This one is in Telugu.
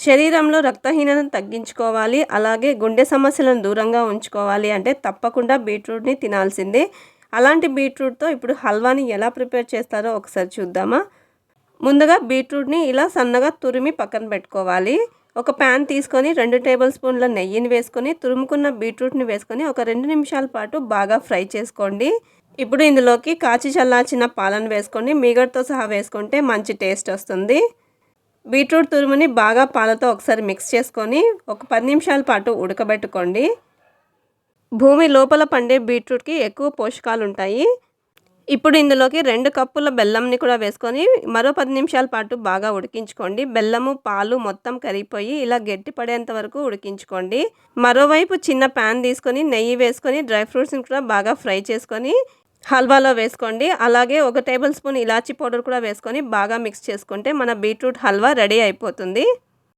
శరీరంలో రక్తహీనతను తగ్గించుకోవాలి, అలాగే గుండె సమస్యలను దూరంగా ఉంచుకోవాలి అంటే తప్పకుండా బీట్రూట్‌ని తినాల్సిందే. అలాంటి బీట్రూట్‌తో ఇప్పుడు హల్వాని ఎలా ప్రిపేర్ చేస్తారో ఒకసారి చూద్దామా? ముందుగా బీట్రూట్‌ని ఇలా సన్నగా తురిమి పక్కన పెట్టుకోవాలి. ఒక ప్యాన్ తీసుకొని 2 టేబుల్ స్పూన్ల నెయ్యిని వేసుకొని, తురుముకున్న బీట్రూట్‌ని వేసుకొని ఒక 2 నిమిషాల పాటు బాగా ఫ్రై చేసుకోండి. ఇప్పుడు ఇందులోకి కాచి చల్లార్చిన పాలను వేసుకోండి. మీగడతో సహా వేసుకుంటే మంచి టేస్ట్ వస్తుంది. బీట్రూట్ తురుముని బాగా పాలతో ఒకసారి మిక్స్ చేసుకొని ఒక 10 నిమిషాల పాటు ఉడకబెట్టుకోండి. భూమి లోపల పండే బీట్రూట్‌కి ఎక్కువ పోషకాలు ఉంటాయి. ఇప్పుడు ఇందులోకి 2 కప్పుల బెల్లంని కూడా వేసుకొని మరో 10 నిమిషాల పాటు బాగా ఉడికించుకోండి. బెల్లము, పాలు మొత్తం కరిగిపోయి ఇలా గట్టి పడేంత వరకు ఉడికించుకోండి. మరోవైపు చిన్న ప్యాన్ తీసుకొని నెయ్యి వేసుకొని డ్రై ఫ్రూట్స్‌ని కూడా బాగా ఫ్రై చేసుకొని హల్వాలో వేసుకోండి. అలాగే ఒక టేబుల్ స్పూన్ ఇలాచీ పౌడర్ కూడా వేసుకొని బాగా మిక్స్ చేసుకుంటే మన బీట్రూట్ హల్వా రెడీ అయిపోతుంది.